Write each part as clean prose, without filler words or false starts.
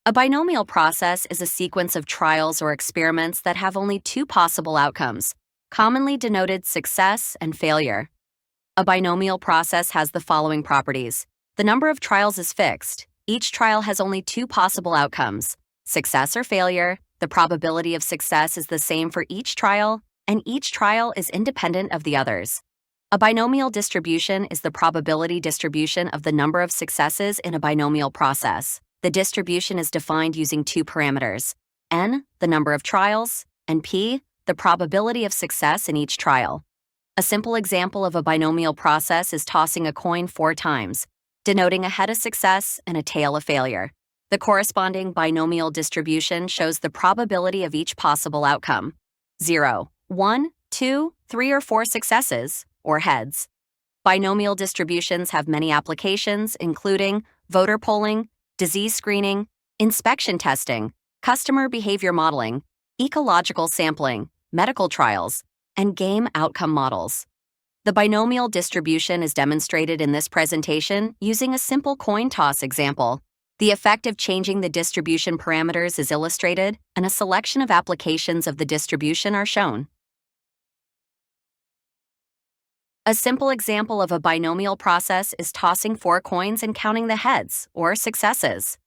A binomial process is a sequence of trials or experiments that have only two possible outcomes, commonly denoted success and failure. A binomial process has the following properties. The number of trials is fixed. Each trial has only two possible outcomes, success or failure. The probability of success is the same for each trial, and each trial is independent of the others. A binomial distribution is the probability distribution of the number of successes in a binomial process. The distribution is defined using two parameters, n, the number of trials, and p, the probability of success in each trial. A simple example of a binomial process is tossing a coin 4 times, denoting a head of success and a tail of failure. The corresponding binomial distribution shows the probability of each possible outcome: 0, 1, 2, 3, or 4 successes, or heads. Binomial distributions have many applications, including voter polling, disease screening, inspection testing, customer behavior modeling, ecological sampling, medical trials, and game outcome models. The binomial distribution is demonstrated in this presentation using a simple coin toss example. The effect of changing the distribution parameters is illustrated, and a selection of applications of the distribution are shown. A simple example of a binomial process is tossing 4 coins and counting the heads, or successes.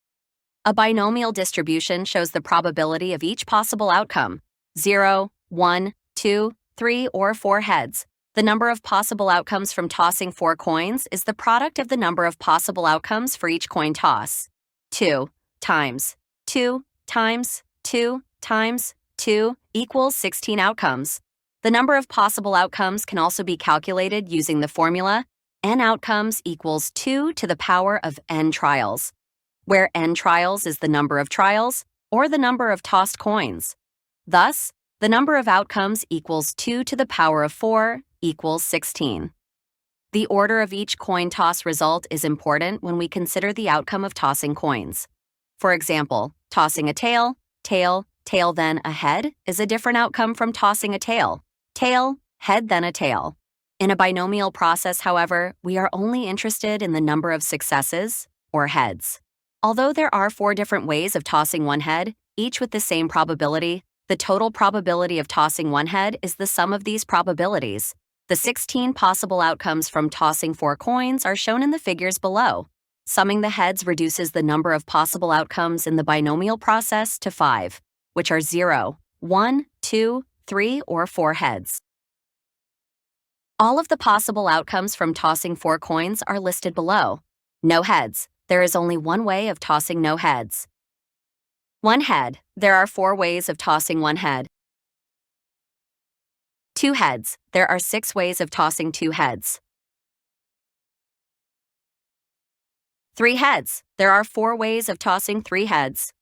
A binomial distribution shows the probability of each possible outcome: 0, 1, 2, 3, or 4 heads. The number of possible outcomes from tossing 4 coins is the product of the number of possible outcomes for each coin toss. 2 times 2 times 2 times 2 equals 16 outcomes. The number of possible outcomes can also be calculated using the formula n outcomes equals 2 to the power of n trials, where n trials is the number of trials or the number of tossed coins. Thus, the number of outcomes equals 2 to the power of 4 equals 16. The order of each coin toss result is important when we consider the outcome of tossing coins. For example, tossing a tail, tail, tail then a head is a different outcome from tossing a tail, tail, head then a tail. In a binomial process, however, we are only interested in the number of successes, or heads. Although there are 4 different ways of tossing one head, each with the same probability, the total probability of tossing one head is the sum of these probabilities. The 16 possible outcomes from tossing 4 coins are shown in the figures below. Summing the heads reduces the number of possible outcomes in the binomial process to 5, which are 0, 1, 2, 3, or 4 heads. All of the possible outcomes from tossing 4 coins are listed below. No heads. There is only one way of tossing no heads. 1 head. There are 4 ways of tossing 1 head. 2 heads. There are 6 ways of tossing 2 heads. 3 heads. There are 4 ways of tossing 3 heads.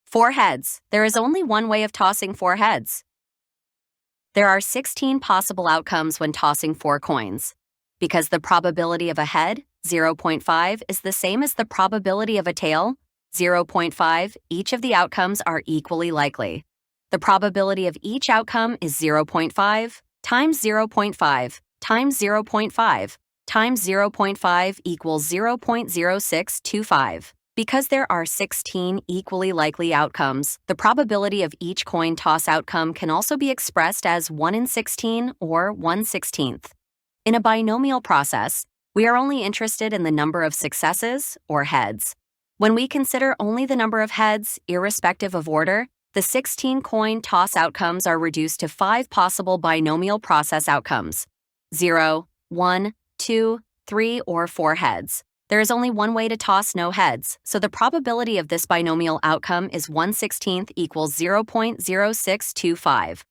4 heads. There is only one way of tossing 4 heads. There are 16 possible outcomes when tossing 4 coins. Because the probability of a head, 0.5, is the same as the probability of a tail, 0.5, each of the outcomes are equally likely. The probability of each outcome is 0.5 times 0.5 times 0.5 times 0.5 equals 0.0625. Because there are 16 equally likely outcomes, the probability of each coin toss outcome can also be expressed as 1 in 16 or 1/16. In a binomial process, we are only interested in the number of successes, or heads. When we consider only the number of heads, irrespective of order, the 16 coin toss outcomes are reduced to 5 possible binomial process outcomes: 0, 1, 2, 3, or 4 heads. There is only one way to toss no heads, so the probability of this binomial outcome is 1/16 equals 0.0625.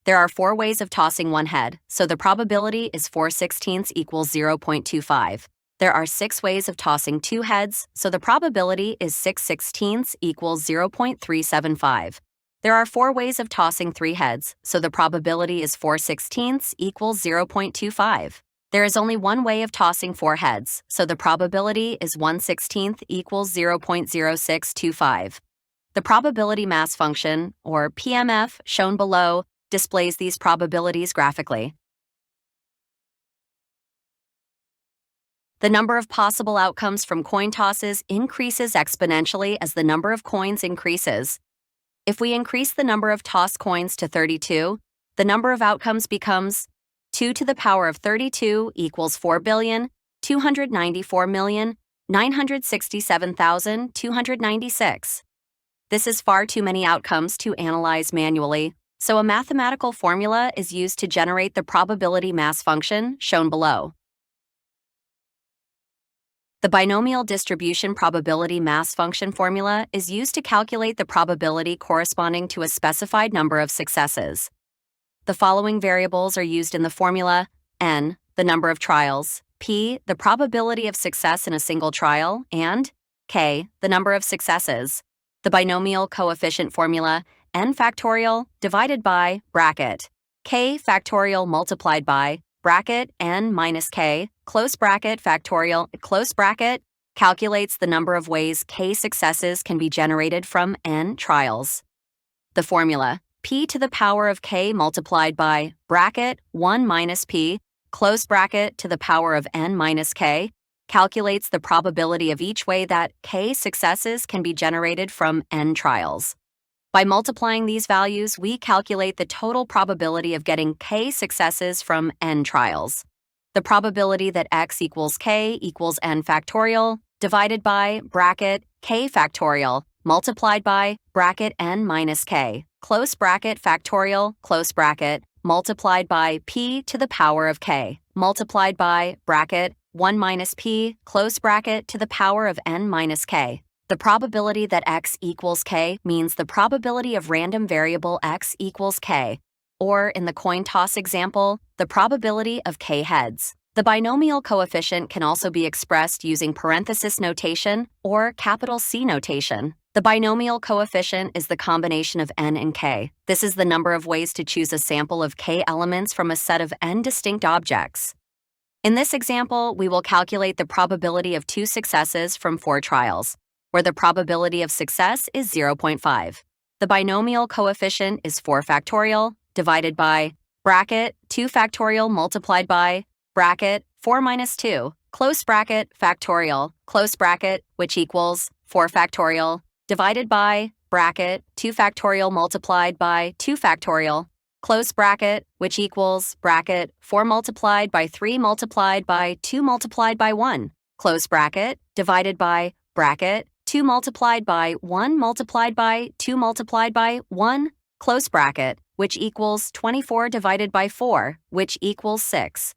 There are 4 ways of tossing 1 head, so the probability is 4/16 equals 0.25. There are 6 ways of tossing 2 heads, so the probability is 6/16 equals 0.375. There are 4 ways of tossing 3 heads, so the probability is 4/16 equals 0.25. There is only one way of tossing 4 heads, so the probability is 1/16 equals 0.0625. The probability mass function, or PMF, shown below, displays these probabilities graphically. The number of possible outcomes from coin tosses increases exponentially as the number of coins increases. If we increase the number of tossed coins to 32, the number of outcomes becomes 2 to the power of 32 equals 4,294,967,296. This is far too many outcomes to analyze manually, so a mathematical formula is used to generate the probability mass function shown below. The binomial distribution probability mass function formula is used to calculate the probability corresponding to a specified number of successes. The following variables are used in the formula: n, the number of trials; p, the probability of success in a single trial; and k, the number of successes. The binomial coefficient formula: n factorial divided by bracket k factorial multiplied by bracket n minus k close bracket factorial close bracket calculates the number of ways k successes can be generated from n trials. The formula: p to the power of k multiplied by bracket 1 minus p close bracket to the power of n minus k calculates the probability of each way that k successes can be generated from n trials. By multiplying these values, we calculate the total probability of getting k successes from n trials. The probability that x equals k equals n factorial divided by bracket k factorial multiplied by bracket n minus k close bracket factorial close bracket multiplied by p to the power of k multiplied by bracket 1 minus p close bracket to the power of n minus k. The probability that x equals k means the probability of random variable x equals k, or in the coin toss example, the probability of k heads. The binomial coefficient can also be expressed using parenthesis notation or capital C notation. The binomial coefficient is the combination of n and k. This is the number of ways to choose a sample of k elements from a set of n distinct objects. In this example, we will calculate the probability of 2 successes from 4 trials, where the probability of success is 0.5. The binomial coefficient is 4 factorial divided by bracket 2 factorial multiplied by bracket 4 minus 2 close bracket factorial close bracket, which equals 4 factorial divided by bracket 2 factorial multiplied by 2 factorial close bracket, which equals bracket 4 multiplied by 3 multiplied by 2 multiplied by 1 close bracket divided by bracket 2 multiplied by 1 multiplied by 2 multiplied by 1 close bracket, which equals 24 divided by 4, which equals 6.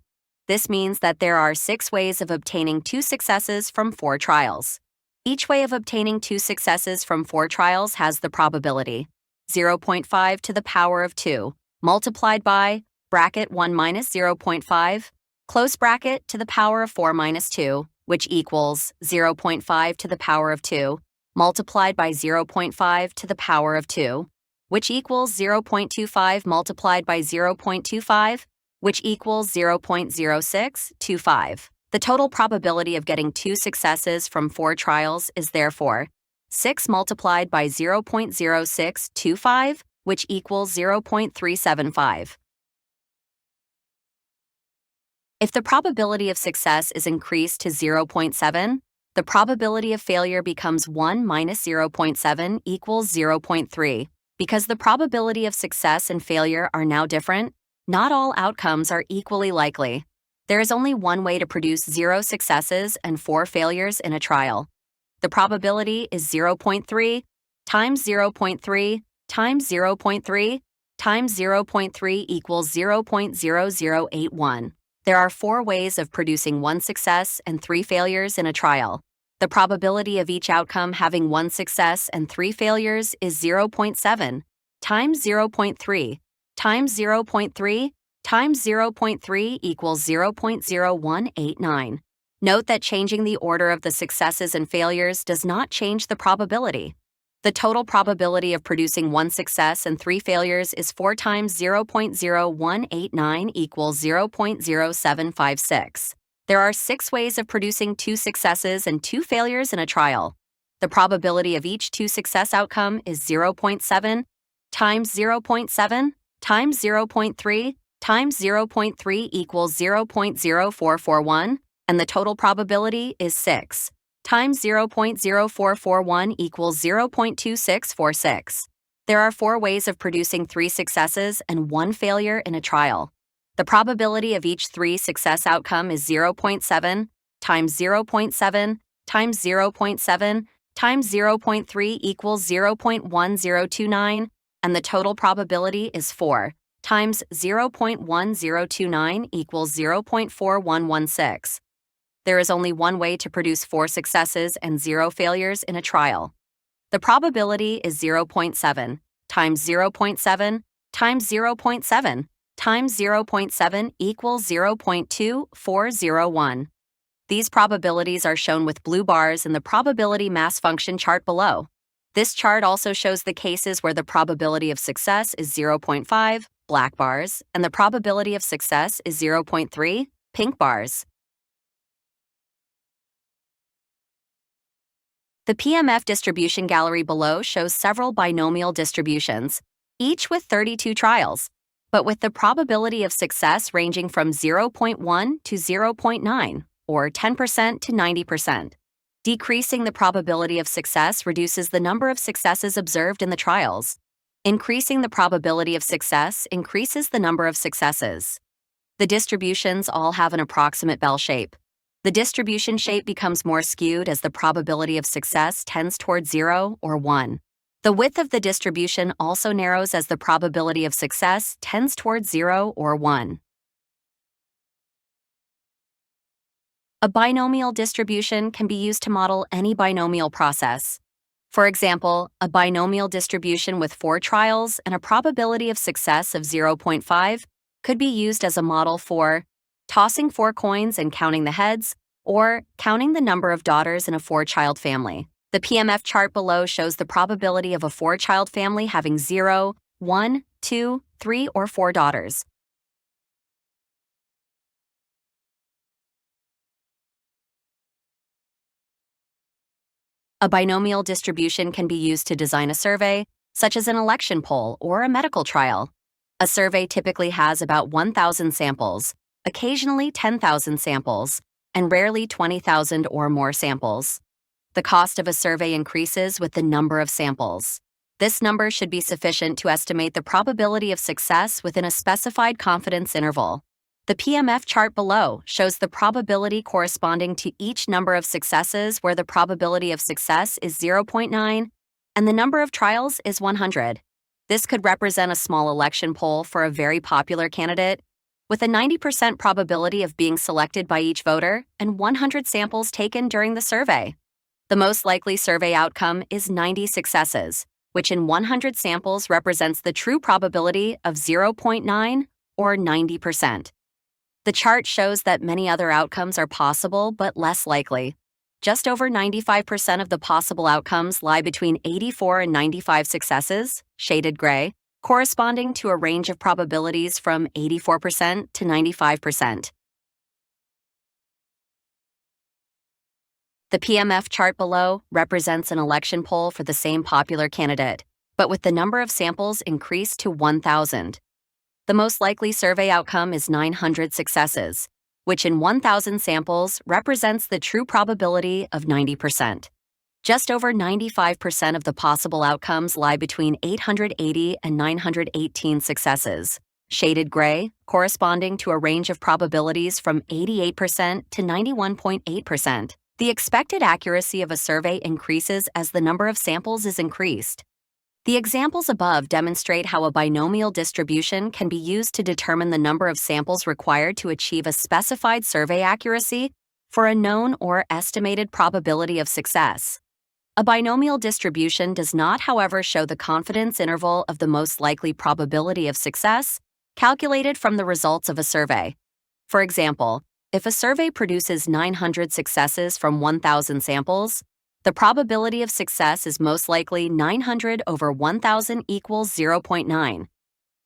This means that there are 6 ways of obtaining 2 successes from 4 trials. Each way of obtaining 2 successes from 4 trials has the probability 0.5 to the power of 2 multiplied by bracket 1 minus 0.5 close bracket to the power of 4 minus 2, which equals 0.5 to the power of 2 multiplied by 0.5 to the power of 2, which equals 0.25 multiplied by 0.25, which equals 0.0625. The total probability of getting 2 successes from 4 trials is therefore 6 multiplied by 0.0625, which equals 0.375. If the probability of success is increased to 0.7, the probability of failure becomes 1 minus 0.7 equals 0.3. Because the probability of success and failure are now different, not all outcomes are equally likely. There is only one way to produce 0 successes and 4 failures in a trial. The probability is 0.3 times 0.3 times 0.3 times 0.3 equals 0.0081. There are 4 ways of producing 1 success and 3 failures in a trial. The probability of each outcome having 1 success and 3 failures is 0.7 times 0.3 times 0.3 times 0.3 equals 0.0189. Note that changing the order of the successes and failures does not change the probability. The total probability of producing 1 success and 3 failures is 4 times 0.0189 equals 0.0756. There are 6 ways of producing 2 successes and 2 failures in a trial. The probability of each 2 success outcome is 0.7 times 0.7 times 0.3 times 0.3 equals 0.0441, and the total probability is 6 times 0.0441 equals 0.2646. There are 4 ways of producing 3 successes and 1 failure in a trial. The probability of each 3 success outcome is 0.7 times 0.7 times 0.7 times 0.3 equals 0.1029, and the total probability is 4 times 0.1029 equals 0.4116. There is only one way to produce 4 successes and 0 failures in a trial. The probability is 0.7 times 0.7 times 0.7 times 0.7 equals 0.2401. These probabilities are shown with blue bars in the probability mass function chart below. This chart also shows the cases where the probability of success is 0.5, black bars, and the probability of success is 0.3, pink bars. The PMF distribution gallery below shows several binomial distributions, each with 32 trials, but with the probability of success ranging from 0.1 to 0.9, or 10% to 90%. Decreasing the probability of success reduces the number of successes observed in the trials. Increasing the probability of success increases the number of successes. The distributions all have an approximate bell shape. The distribution shape becomes more skewed as the probability of success tends toward 0 or 1. The width of the distribution also narrows as the probability of success tends toward 0 or 1. A binomial distribution can be used to model any binomial process. For example, a binomial distribution with 4 trials and a probability of success of 0.5 could be used as a model for tossing 4 coins and counting the heads, or counting the number of daughters in a 4-child family. The PMF chart below shows the probability of a 4-child family having 0, 1, 2, 3, or 4 daughters. A binomial distribution can be used to design a survey, such as an election poll or a medical trial. A survey typically has about 1,000 samples, occasionally 10,000 samples, and rarely 20,000 or more samples. The cost of a survey increases with the number of samples. This number should be sufficient to estimate the probability of success within a specified confidence interval. The PMF chart below shows the probability corresponding to each number of successes where the probability of success is 0.9 and the number of trials is 100. This could represent a small election poll for a very popular candidate, with a 90% probability of being selected by each voter and 100 samples taken during the survey. The most likely survey outcome is 90 successes, which in 100 samples represents the true probability of 0.9 or 90%. The chart shows that many other outcomes are possible but less likely. Just over 95% of the possible outcomes lie between 84 and 95 successes, shaded gray, corresponding to a range of probabilities from 84% to 95%. The PMF chart below represents an election poll for the same popular candidate, but with the number of samples increased to 1,000. The most likely survey outcome is 900 successes, which in 1,000 samples represents the true probability of 90%. Just over 95% of the possible outcomes lie between 880 and 918 successes, shaded gray, corresponding to a range of probabilities from 88% to 91.8%. The expected accuracy of a survey increases as the number of samples is increased. The examples above demonstrate how a binomial distribution can be used to determine the number of samples required to achieve a specified survey accuracy for a known or estimated probability of success. A binomial distribution does not, however, show the confidence interval of the most likely probability of success calculated from the results of a survey. For example, if a survey produces 900 successes from 1,000 samples, the probability of success is most likely 900 over 1,000 equals 0.9.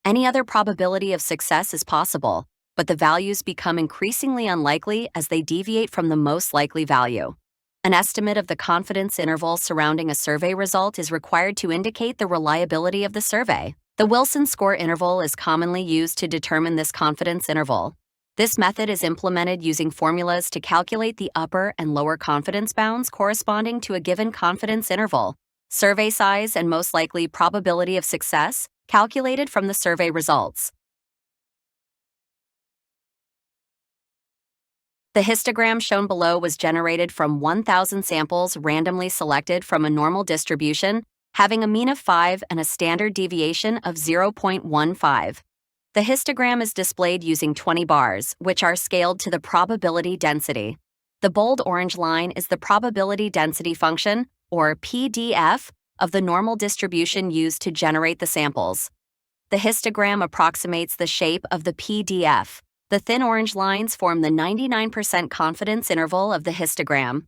Any other probability of success is possible, but the values become increasingly unlikely as they deviate from the most likely value. An estimate of the confidence interval surrounding a survey result is required to indicate the reliability of the survey. The Wilson score interval is commonly used to determine this confidence interval. This method is implemented using formulas to calculate the upper and lower confidence bounds corresponding to a given confidence interval, survey size, and most likely probability of success, calculated from the survey results. The histogram shown below was generated from 1,000 samples randomly selected from a normal distribution, having a mean of 5 and a standard deviation of 0.15. The histogram is displayed using 20 bars, which are scaled to the probability density. The bold orange line is the probability density function, or PDF, of the normal distribution used to generate the samples. The histogram approximates the shape of the PDF. The thin orange lines form the 99% confidence interval of the histogram.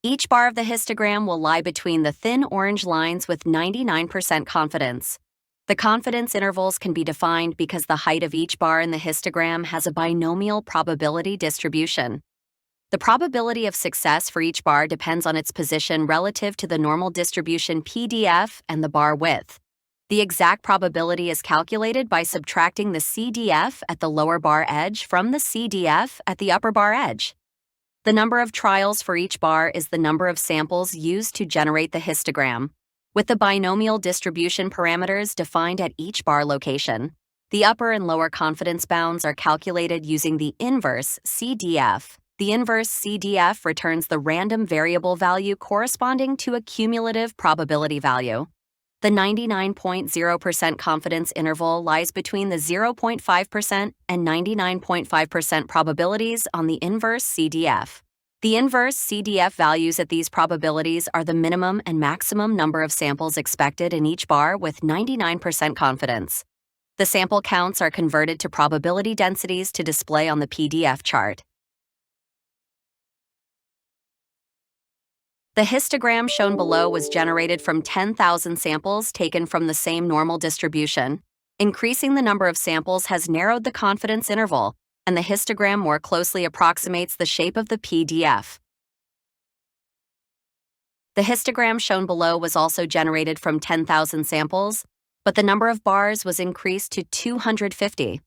Each bar of the histogram will lie between the thin orange lines with 99% confidence. The confidence intervals can be defined because the height of each bar in the histogram has a binomial probability distribution. The probability of success for each bar depends on its position relative to the normal distribution PDF and the bar width. The exact probability is calculated by subtracting the CDF at the lower bar edge from the CDF at the upper bar edge. The number of trials for each bar is the number of samples used to generate the histogram, with the binomial distribution parameters defined at each bar location. The upper and lower confidence bounds are calculated using the inverse CDF. The inverse CDF returns the random variable value corresponding to a cumulative probability value. The 99.0% confidence interval lies between the 0.5% and 99.5% probabilities on the inverse CDF. The inverse CDF values at these probabilities are the minimum and maximum number of samples expected in each bar with 99% confidence. The sample counts are converted to probability densities to display on the PDF chart. The histogram shown below was generated from 10,000 samples taken from the same normal distribution. Increasing the number of samples has narrowed the confidence interval, and the histogram more closely approximates the shape of the PDF. The histogram shown below was also generated from 10,000 samples, but the number of bars was increased to 250.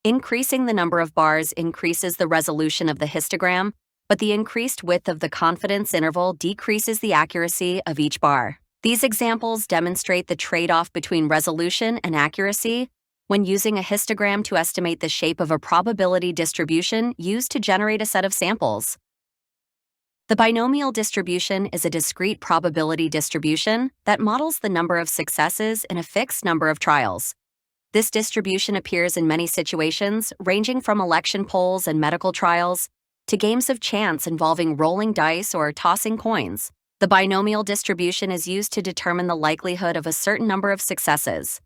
Increasing the number of bars increases the resolution of the histogram, but the increased width of the confidence interval decreases the accuracy of each bar. These examples demonstrate the trade-off between resolution and accuracy when using a histogram to estimate the shape of a probability distribution used to generate a set of samples. The binomial distribution is a discrete probability distribution that models the number of successes in a fixed number of trials. This distribution appears in many situations, ranging from election polls and medical trials to games of chance involving rolling dice or tossing coins. The binomial distribution is used to determine the likelihood of a certain number of successes.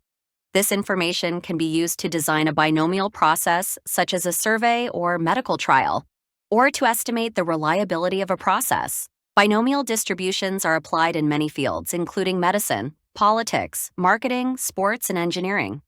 This information can be used to design a binomial process, such as a survey or medical trial, or to estimate the reliability of a process. Binomial distributions are applied in many fields, including medicine, politics, marketing, sports, and engineering.